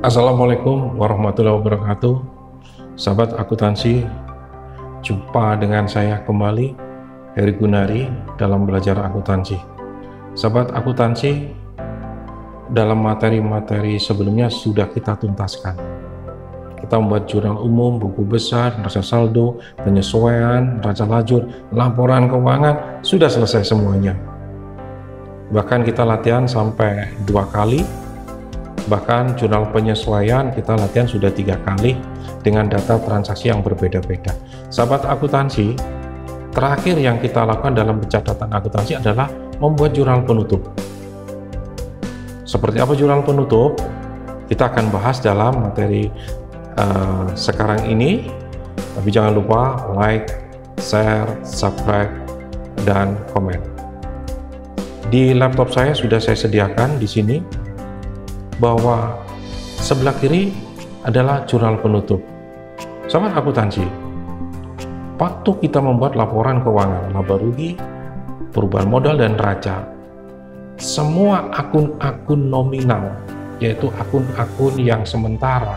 Assalamualaikum warahmatullahi wabarakatuh. Sahabat akuntansi, jumpa dengan saya kembali, Heri Gunari, dalam belajar akuntansi. Sahabat akuntansi, dalam materi-materi sebelumnya sudah kita tuntaskan. Kita membuat jurnal umum, buku besar, neraca saldo, penyesuaian, neraca lajur, laporan keuangan, sudah selesai semuanya. Bahkan kita latihan sampai 2 kali. Bahkan jurnal penyesuaian kita latihan sudah 3 kali dengan data transaksi yang berbeda-beda. Sahabat akuntansi, terakhir yang kita lakukan dalam pencatatan akuntansi adalah membuat jurnal penutup. Seperti apa jurnal penutup? Kita akan bahas dalam materi sekarang ini. Tapi jangan lupa like, share, subscribe, dan komen. Di laptop saya sudah saya sediakan di sini bahwa sebelah kiri adalah jurnal penutup. Sahabat akuntansi, waktu kita membuat laporan keuangan, laba rugi, perubahan modal dan neraca, semua akun-akun nominal, yaitu akun-akun yang sementara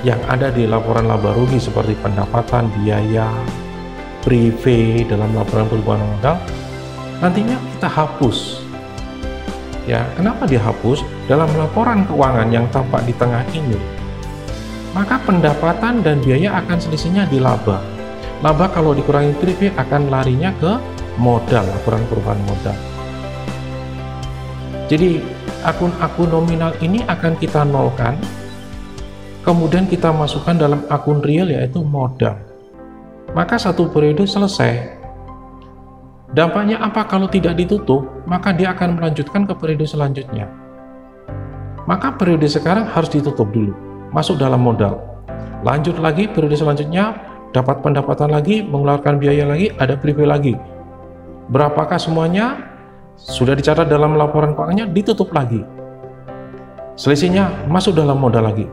yang ada di laporan laba rugi seperti pendapatan, biaya, prive dalam laporan perubahan modal, nantinya kita hapus. Ya, kenapa dihapus? Dalam laporan keuangan yang tampak di tengah ini, maka pendapatan dan biaya akan selisihnya di laba. Laba kalau dikurangi prive akan larinya ke modal, laporan perubahan modal. Jadi akun-akun nominal ini akan kita nolkan, kemudian kita masukkan dalam akun real yaitu modal. Maka satu periode selesai. Dampaknya apa kalau tidak ditutup? Maka dia akan melanjutkan ke periode selanjutnya. Maka periode sekarang harus ditutup dulu, masuk dalam modal. Lanjut lagi periode selanjutnya, dapat pendapatan lagi, mengeluarkan biaya lagi, ada prive lagi. Berapakah semuanya? Sudah dicatat dalam laporan keuangannya, ditutup lagi. Selisihnya masuk dalam modal lagi.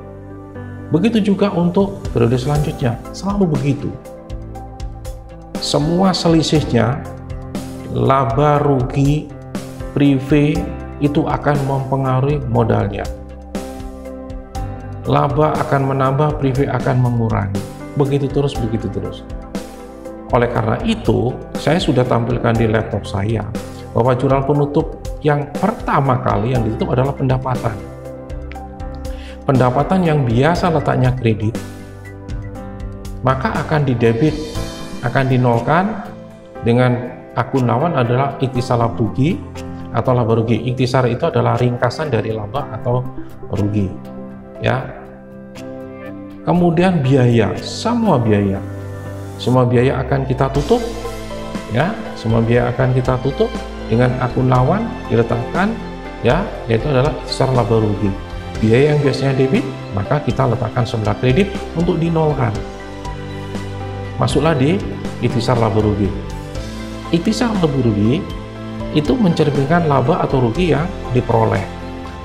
Begitu juga untuk periode selanjutnya, selalu begitu. Semua selisihnya, laba rugi, prive itu akan mempengaruhi modalnya. Laba akan menambah, prive akan mengurangi. Begitu terus, begitu terus. Oleh karena itu, saya sudah tampilkan di laptop saya bahwa jurnal penutup yang pertama kali yang ditutup adalah pendapatan. Pendapatan yang biasa letaknya kredit, maka akan didebit, akan dinolkan dengan akun lawan adalah ikhtisar laba rugi atau laba rugi. Ikhtisar itu adalah ringkasan dari laba atau rugi. Ya. Kemudian biaya, semua biaya akan kita tutup. Ya, semua biaya akan kita tutup dengan akun lawan diletakkan, ya, yaitu adalah ikhtisar laba rugi. Biaya yang biasanya debit, maka kita letakkan sebelah kredit untuk dinolkan. Masuklah di ikhtisar laba rugi. Ikhtisar laba rugi itu mencerminkan laba atau rugi yang diperoleh.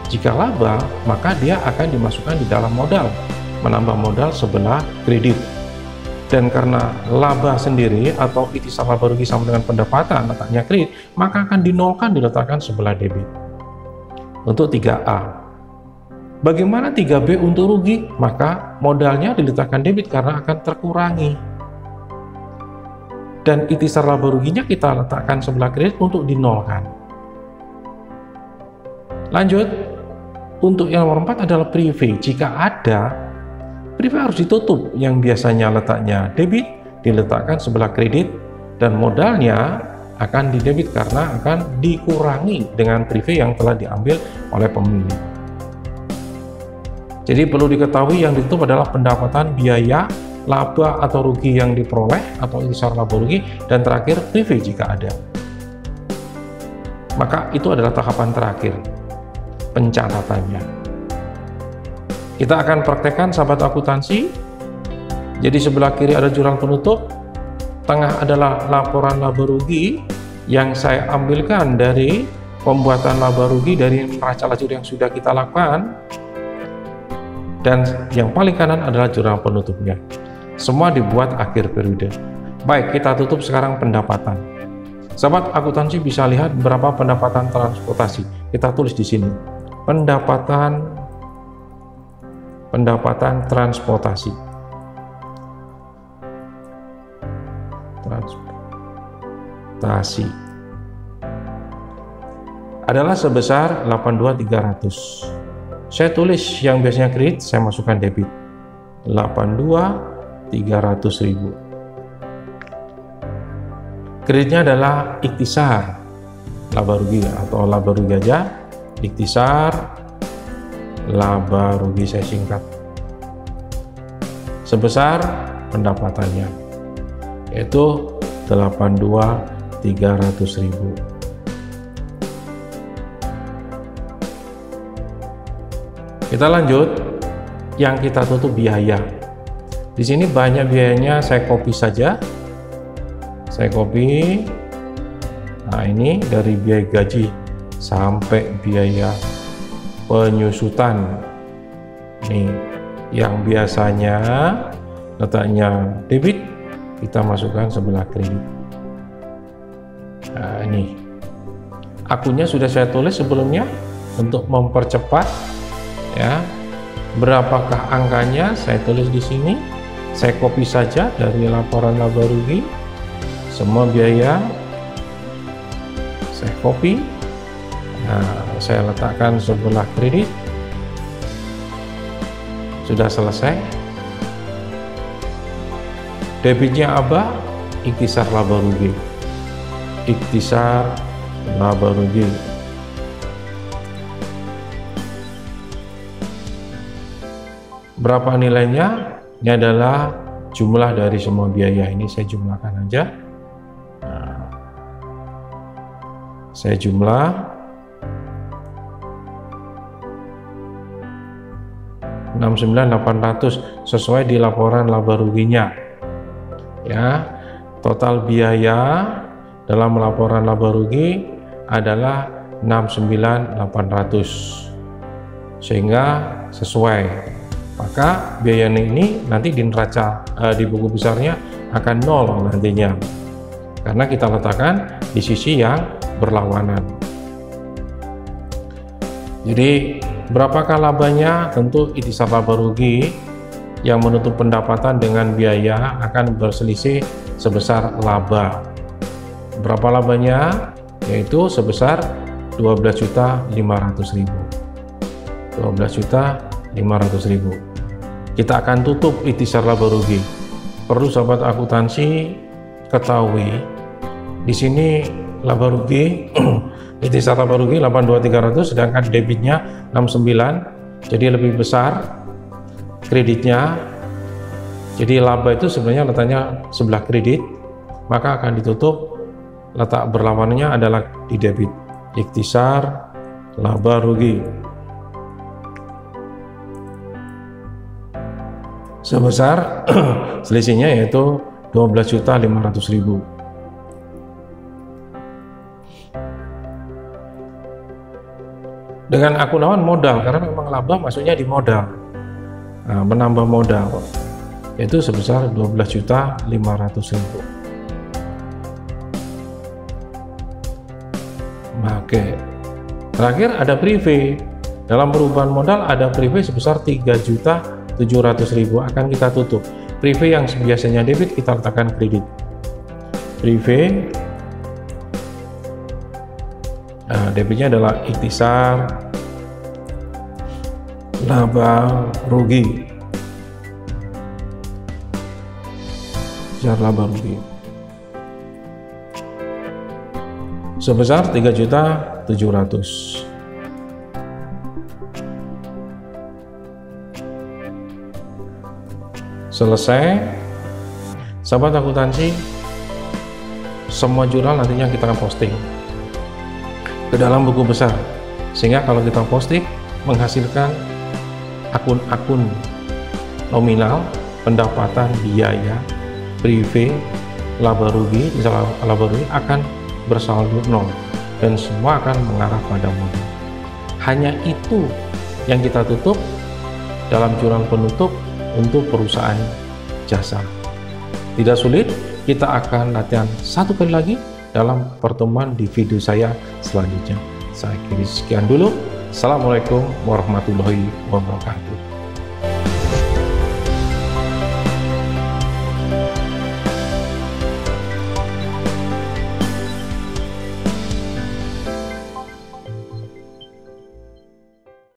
Jika laba, maka dia akan dimasukkan di dalam modal, menambah modal sebelah kredit. Dan karena laba sendiri atau ikhtisar laba rugi sama dengan pendapatan letaknya kredit, maka akan dinolkan diletakkan sebelah debit. Untuk 3A. Bagaimana 3B untuk rugi? Maka modalnya diletakkan debit karena akan terkurangi. Dan ikhtisar laba ruginya kita letakkan sebelah kredit untuk dinolkan. Lanjut, untuk yang nomor 4 adalah prive. Jika ada, prive harus ditutup. Yang biasanya letaknya debit, diletakkan sebelah kredit, dan modalnya akan didebit karena akan dikurangi dengan prive yang telah diambil oleh pemilik. Jadi perlu diketahui yang ditutup adalah pendapatan, biaya, laba atau rugi yang diperoleh atau ikhtisar laba rugi, dan terakhir prive jika ada. Maka itu adalah tahapan terakhir pencatatannya. Kita akan praktekkan sahabat akuntansi. Jadi sebelah kiri ada jurnal penutup, tengah adalah laporan laba rugi yang saya ambilkan dari pembuatan laba rugi dari neraca lajur yang sudah kita lakukan, dan yang paling kanan adalah jurnal penutupnya. Semua dibuat akhir periode. Baik, kita tutup sekarang pendapatan. Sahabat akuntansi bisa lihat berapa pendapatan transportasi. Kita tulis di sini. Pendapatan pendapatan transportasi. Adalah sebesar 82.300. Saya tulis yang biasanya kredit, saya masukkan debit 82.300.000. Kreditnya adalah ikhtisar laba rugi atau laba rugi aja, ikhtisar laba rugi saya singkat, sebesar pendapatannya yaitu 82.300.000. Kita lanjut, yang kita tutup biaya. Di sini banyak biayanya, saya copy saja. Saya copy. Nah, ini dari biaya gaji sampai biaya penyusutan. Ini yang biasanya letaknya debit, kita masukkan sebelah kredit. Nah, ini akunnya sudah saya tulis sebelumnya untuk mempercepat ya. Berapakah angkanya saya tulis di sini, saya copy saja dari laporan laba rugi, semua biaya saya copy. Nah, saya letakkan sebelah kredit. Sudah selesai. Debitnya apa? Ikhtisar laba rugi, ikhtisar laba rugi. Berapa nilainya? Ini adalah jumlah dari semua biaya. Ini saya jumlahkan aja. Nah, saya jumlah 69.800 sesuai di laporan laba ruginya. Ya, total biaya dalam laporan laba rugi adalah 69.800 sehingga sesuai. Maka biaya ini nanti di neraca di buku besarnya akan 0 nantinya, karena kita letakkan di sisi yang berlawanan. Jadi berapakah labanya? Tentu ikhtisar laba rugi yang menutup pendapatan dengan biaya akan berselisih sebesar laba. Berapa labanya? Yaitu sebesar 12.500.000. 12.500.000. Kita akan tutup ikhtisar laba rugi. Perlu sahabat akuntansi ketahui, di sini laba rugi ikhtisar laba rugi 82.300, sedangkan debitnya 69, jadi lebih besar kreditnya. Jadi laba itu sebenarnya letaknya sebelah kredit, maka akan ditutup, letak berlawanannya adalah di debit, ikhtisar laba rugi sebesar selisihnya yaitu 12.500.000. Dengan akuntan modal, karena memang laba masuknya di modal. Nah, menambah modal yaitu sebesar 12.500.000. Oke. Terakhir ada prive. Dalam perubahan modal ada prive sebesar 3.700.000 akan kita tutup. Prive yang biasanya debit kita letakkan kredit. Prive, nah, debitnya adalah ikhtisar laba rugi. Ikhtisar laba rugi sebesar 3.700.000. Selesai. Sahabat akuntansi, semua jurnal nantinya kita akan posting ke dalam buku besar, sehingga kalau kita posting menghasilkan akun-akun nominal, pendapatan, biaya, prive, laba rugi, laba rugi akan bersaldo 0 dan semua akan mengarah pada modal. Hanya itu yang kita tutup dalam jurnal penutup untuk perusahaan jasa. Tidak sulit, kita akan latihan satu kali lagi dalam pertemuan di video saya selanjutnya. Saya kira sekian dulu. Assalamualaikum warahmatullahi wabarakatuh.